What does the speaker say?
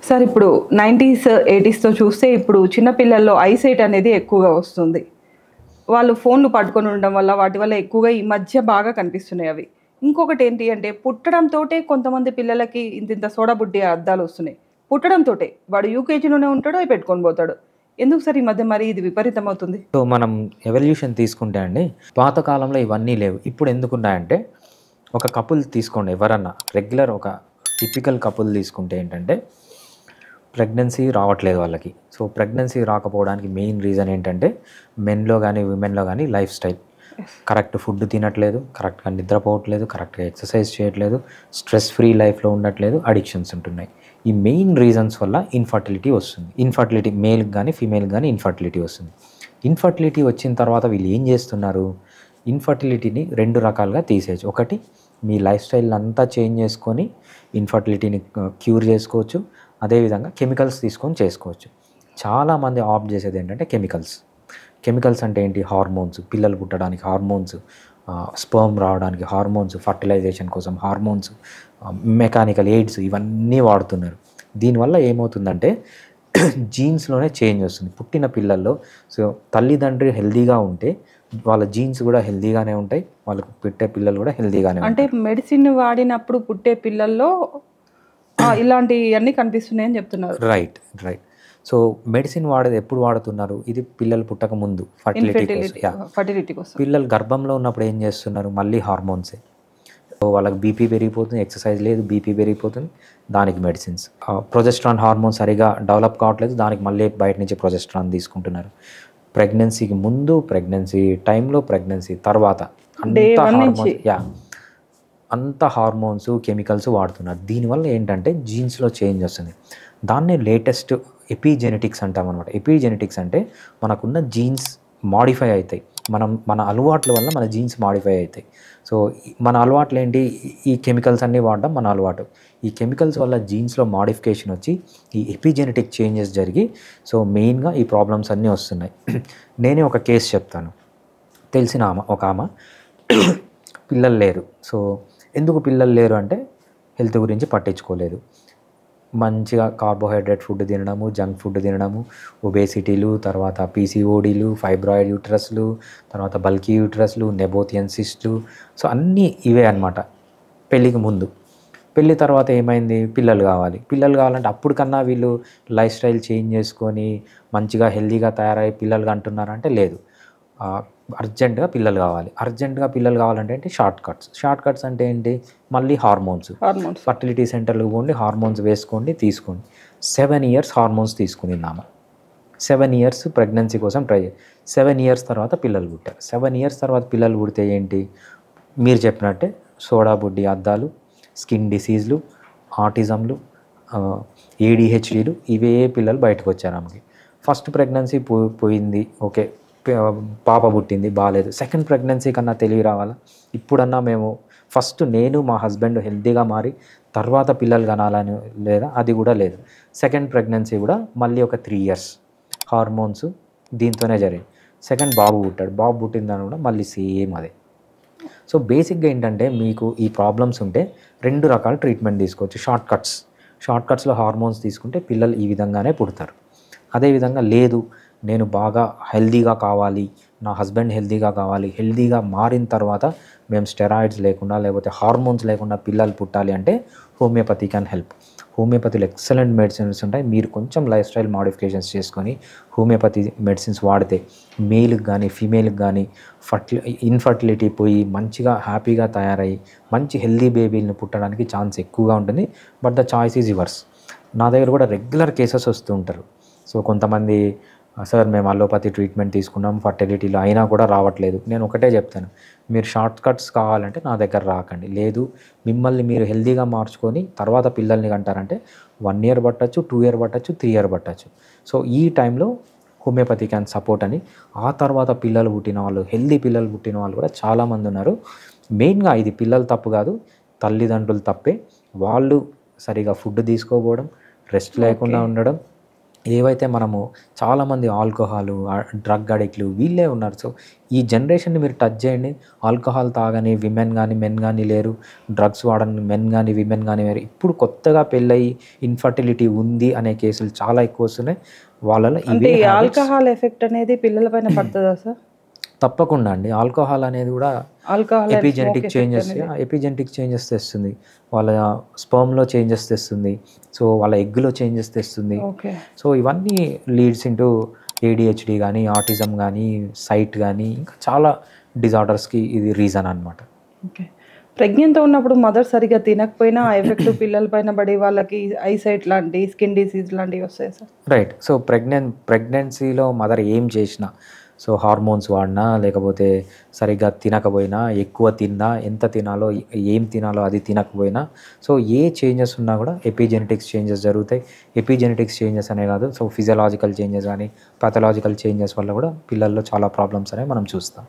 Sir ఇప్పుడు 90s, 80sతో చూస్తే ఇప్పుడు చిన్న పిల్లల్లో ఐసైట్ అనేది ఎక్కువగా వస్తుంది. వాళ్ళు ఫోన్‌లు పట్టుకొని ఉండడం వల్ల, వాటి వల్ల ఎక్కువగా ఈ మధ్య బాగా కనిపిస్తున్నాయి అవి. ఇంకొకటేంటి అంటే పుట్టడంతోటే కొంతమంది పిల్లలకి ఇంతింత సోడా బుడ్డి అద్దాలొస్తున్నాయి. పుట్టడంతోటే. వాడు యూకేజీలోనే ఉంటాడు, అవి పెట్టుకొని పోతాడు. ఎందుకు సార్ ఈ మధ్య మరి ఇది విపరీతమవుతుంది? సో, మనం ఎవల్యూషన్ తీసుకుంటే అండి, పాత కాలంలో ఇవన్నీ లేవు. ఇప్పుడు ఎందుకున్నాయంటే, ఒక కపుల్ తీసుకోండి ఎవరన్నా, రెగ్యులర్ ఒక టిపికల్ కపుల్ తీసుకుంటే ఏంటంటే, ప్రెగ్నెన్సీ రావట్లేదు వాళ్ళకి. సో, ప్రెగ్నెన్సీ రాకపోవడానికి మెయిన్ రీజన్ ఏంటంటే, మెన్‌లో గానీ, విమెన్‌లో గానీ లైఫ్ స్టైల్. కరెక్ట్ ఫుడ్ తినట్లేదు, కరెక్ట్‌గా నిద్రపోవట్లేదు, కరెక్ట్‌గా ఎక్సర్సైజ్ చేయట్లేదు, స్ట్రెస్ ఫ్రీ లైఫ్‌లో ఉండట్లేదు, అడిక్షన్స్ ఉంటున్నాయి. ఈ మెయిన్ రీజన్స్ వల్ల ఇన్ఫర్టిలిటీ వస్తుంది. ఇన్ఫర్టిలిటీ మేల్‌కి గానీ, ఫీమేల్‌కి గానీ ఇన్ఫర్టిలిటీ వస్తుంది. ఇన్ఫర్టిలిటీ వచ్చిన తర్వాత వీళ్ళు ఏం చేస్తున్నారు? ఇన్ఫర్టిలిటీని 2 రకాలుగా తీసేయొచ్చు. ఒకటి, మీ లైఫ్ స్టైల్ అంతా చేంజ్ చేసుకొని ఇన్ఫర్టిలిటీని క్యూర్ చేసుకోవచ్చు. అదేవిధంగా కెమికల్స్ తీసుకొని చేసుకోవచ్చు. చాలామంది ఆప్ట్ చేసేది ఏంటంటే కెమికల్స్. కెమికల్స్ అంటే ఏంటి? హార్మోన్స్, పిల్లలు పుట్టడానికి హార్మోన్స్, స్పెర్మ్ రావడానికి హార్మోన్స్, ఫర్టిలైజేషన్ కోసం హార్మోన్స్, మెకానికల్ ఎయిడ్స్ ఇవన్నీ వాడుతున్నారు. దీనివల్ల ఏమవుతుందంటే జీన్స్‌లోనే చేంజ్ వస్తుంది. పుట్టిన పిల్లల్లో సో, తల్లిదండ్రి హెల్తీగా ఉంటే వాళ్ళ జీన్స్ కూడా హెల్తీగానే ఉంటాయి. వాళ్ళకు పుట్టే పిల్లలు కూడా హెల్తీగానే అంటే ఉంటారు. మెడిసిన్ వాడినప్పుడు పుట్టే పిల్లల్లో ఇలాంటియన్నీ కనిపిస్తున్నాయని చెప్తున్నారు. రైట్. సో, మెడిసిన్ వాడేది ఎప్పుడు వాడుతున్నారు? ఇది పిల్లలు పుట్టక ముందు ఫర్టిలిటీ కోసం. ఫర్టిలిటీ కోసం. పిల్లలు గర్భంలో ఉన్నప్పుడు ఏం చేస్తున్నారు? మళ్ళీ హార్మోన్సే. సో, వాళ్ళకి బీపీ పెరిగిపోతుంది, ఎక్సర్సైజ్ లేదు, బీపీ పెరిగిపోతుంది, దానికి మెడిసిన్స్. ప్రొజెస్ట్రాన్ హార్మోన్ సరిగా డెవలప్ కావట్లేదు, దానికి మళ్ళీ బయట నుంచి ప్రొజెస్ట్రాన్ తీసుకుంటున్నారు. ప్రెగ్నెన్సీకి ముందు, ప్రెగ్నెన్సీ టైంలో, ప్రెగ్నెన్సీ తర్వాత అంతా హార్మోన్స్ అంతా హార్మోన్స్, కెమికల్స్ వాడుతున్నారు. దీనివల్ల ఏంటంటే జీన్స్‌లో చేంజ్ వస్తుంది. దాన్నే లేటెస్ట్ ఎపిజెనెటిక్స్ అంటామనమాట. ఎపిజెనెటిక్స్ అంటే మనకున్న జీన్స్ మాడిఫై అవుతాయి. మన అలవాట్ల వల్ల మన జీన్స్ మాడిఫై అవుతాయి. సో, మన అలవాట్లు ఏంటి? ఈ కెమికల్స్ అన్నీ వాడడం మన అలవాటు. ఈ కెమికల్స్ వల్ల జీన్స్‌లో మాడిఫికేషన్ వచ్చి ఈ ఎపిజెనెటిక్ చేంజెస్ జరిగి సో, మెయిన్‌గా ఈ ప్రాబ్లమ్స్ అన్నీ వస్తున్నాయి. నేనే ఒక కేస్ చెప్తాను. తెలిసిన ఒక ఆమె పిల్లలు లేరు. సో, ఎందుకు పిల్లలు లేరు అంటే హెల్త్ గురించి పట్టించుకోలేదు. మంచిగా కార్బోహైడ్రేట్ ఫుడ్ తినడము, జంక్ ఫుడ్ తినడము, ఒబేసిటీలు, తర్వాత పీసీఓడీలు, ఫైబ్రాయిడ్ యూట్రస్లు, తర్వాత బల్కీ యూట్రస్లు, నెబోథియన్ సిస్ట్లు, సో అన్నీ ఇవే అనమాట. పెళ్ళికి ముందు. పెళ్ళి తర్వాత ఏమైంది? పిల్లలు కావాలంటే అప్పటికన్నా వీళ్ళు లైఫ్ స్టైల్ చేంజ్ చేసుకొని మంచిగా హెల్తీగా తయారై పిల్లలు కంటున్నారంటే లేదు. అర్జెంటుగా పిల్లలు కావాలంటే ఏంటి? షార్ట్ కట్స్ అంటే ఏంటి? మళ్ళీ హార్మోన్స్. ఫర్టిలిటీ సెంటర్లకు పోండి, హార్మోన్స్ వేసుకోండి, తీసుకోండి. 7 ఇయర్స్ హార్మోన్స్ తీసుకునింది ఆమె. 7 ఇయర్స్ ప్రెగ్నెన్సీ కోసం ట్రై చేసి 7 ఇయర్స్ తర్వాత పిల్లలు పుట్టారు. 7 ఇయర్స్ తర్వాత పిల్లలు పుడితే ఏంటి? మీరు చెప్పినట్టే సోడా బుడ్డి అద్దాలు, స్కిన్ డిసీజ్లు, ఆటిజంలు, ఏడిహెచ్డీలు, ఇవే పిల్లలు బయటకు వచ్చారు ఆమెకి. ఫస్ట్ ప్రెగ్నెన్సీ పోయింది, ఓకే, పాప పుట్టింది, బాగాలేదు. సెకండ్ ప్రెగ్నెన్సీ కన్నా తెలివి రావాలా? ఇప్పుడన్నా మేము ఫస్ట్ నేను మా హస్బెండ్ హెల్తీగా మారి తర్వాత పిల్లలు కనాలని లేదా? అది కూడా లేదు. సెకండ్ ప్రెగ్నెన్సీ కూడా మళ్ళీ ఒక 3 ఇయర్స్ హార్మోన్స్ దీంతోనే జరిగింది. సెకండ్ బాబు పుట్టిన దాన్ని కూడా మళ్ళీ సేమ్ అదే. సో, బేసిక్గా ఏంటంటే మీకు ఈ ప్రాబ్లమ్స్ ఉంటే 2 రకాల ట్రీట్మెంట్ తీసుకోవచ్చు. షార్ట్ కట్స్లో హార్మోన్స్ తీసుకుంటే పిల్లలు ఈ విధంగానే పుడతారు. అదేవిధంగా లేదు, నేను బాగా హెల్తీగా కావాలి, నా హస్బెండ్ హెల్తీగా కావాలి, హెల్తీగా మారిన తర్వాత మేము స్టెరాయిడ్స్ లేకుండా లేకపోతే హార్మోన్స్ లేకుండా పిల్లలు పుట్టాలి అంటే హోమియోపతి క్యాన్ హెల్ప్. హోమియోపతిలో ఎక్సలెంట్ మెడిసిన్స్ ఉంటాయి. మీరు కొంచెం లైఫ్ స్టైల్ మాడిఫికేషన్స్ చేసుకొని హోమియోపతి మెడిసిన్స్ వాడితే మేల్కి కానీ ఫీమేల్కి కానీ ఇన్ఫర్టిలిటీ పోయి మంచిగా హ్యాపీగా తయారయ్యి మంచి హెల్తీ బేబీని పుట్టడానికి ఛాన్స్ ఎక్కువగా ఉంటుంది. But the choice is yours. నా దగ్గర కూడా రెగ్యులర్ కేసెస్ వస్తూ ఉంటారు. సో, కొంతమంది సార్ మేము అలోపతి ట్రీట్మెంట్ తీసుకున్నాం ఫర్టిలిటీలో అయినా కూడా రావట్లేదు. నేను ఒకటే చెప్తాను, మీరు షార్ట్ కట్స్ కావాలంటే నా దగ్గర రాకండి. లేదు, మిమ్మల్ని మీరు హెల్తీగా మార్చుకొని తర్వాత పిల్లల్ని కంటారంటే 1 ఇయర్ పట్టచ్చు, 2 ఇయర్ పట్టచ్చు, 3 ఇయర్ పట్టచ్చు. సో, ఈ టైంలో హోమియోపతి క్యాన్ సపోర్ట్ అని. ఆ తర్వాత పిల్లలు పుట్టిన వాళ్ళు, హెల్తీ పిల్లలు పుట్టిన వాళ్ళు కూడా చాలామంది ఉన్నారు. మెయిన్గా ఇది పిల్లల తప్పు కాదు, తల్లిదండ్రులు తప్పే. వాళ్ళు సరిగా ఫుడ్ తీసుకోకపోవడం, రెస్ట్ లేకుండా ఉండడం, ఏవైతే మనము చాలామంది ఆల్కహాలు, డ్రగ్ అడిక్ట్లు వీళ్ళే ఉన్నారు. సో, ఈ జనరేషన్‌ని మీరు టచ్ చేయండి. ఆల్కహాల్ తాగని విమెన్ గానీ, మెన్ గానీ లేరు. డ్రగ్స్ వాడని మెన్ గానీ, విమెన్ గానీ లేరు. ఇప్పుడు కొత్తగా పెళ్ళయి ఇన్‌ఫర్టిలిటీ ఉంది అనే కేసులు చాలా ఎక్కువొస్తున్నాయి. వాళ్ళలో అంటే ఇవే ఈ హ్యాబిట్స్ ఆల్కహాల్ ఎఫెక్ట్ అనేది పిల్లల పైన పడతదా సార్? తప్పకుండా అండి. ఆల్కహాల్ అనేది కూడా alcohol and smoke epigenetic effect changes అనేది. ఎపిజెనెటిక్ చేంజెస్ తెస్తుంది. వాళ్ళ స్పెర్మ్‌లో చేంజెస్ తెస్తుంది. సో, వాళ్ళ ఎగ్‌లో చేంజెస్ తెస్తుంది. ఓకే. సో, ఇవన్నీ లీడ్స్ ఇంటూ ఏడీహెచ్‌డీ గానీ, ఆటిజం గానీ, సైట్ గానీ ఇంకా చాలా డిజార్డర్స్‌కి ఇది రీజన్ అనమాట. ఓకే. ప్రెగ్నెంట్‌తో ఉన్నప్పుడు మదర్ సరిగ్గా తినకపోయినా ఆ ఎఫెక్ట్ పిల్లల పైన పడి వాళ్ళకి ఐసైట్ లాంటి, స్కిన్ డిసీజ్ లాంటివి వస్తాయా సార్? రైట్. సో, ప్రెగ్నెన్సీలో మదర్ ఏం చేసినా, సో, హార్మోన్స్ వాడినా, లేకపోతే సరిగ్గా తినకపోయినా, ఎక్కువ తిన్నా, ఎంత తినాలో, ఏం తినాలో అది తినకపోయినా, సో, ఏ చేంజెస్ ఉన్నా కూడా ఎపిజెనెటిక్స్ చేంజెస్ జరుగుతాయి. ఎపిజెనెటిక్స్ చేంజెస్ అనే కాదు, సో, ఫిజియోలాజికల్ చేంజెస్ గానీ, పాథలాజికల్ చేంజెస్ వల్ల కూడా పిల్లల్లో చాలా ప్రాబ్లమ్స్ అనేవి మనం చూస్తాం.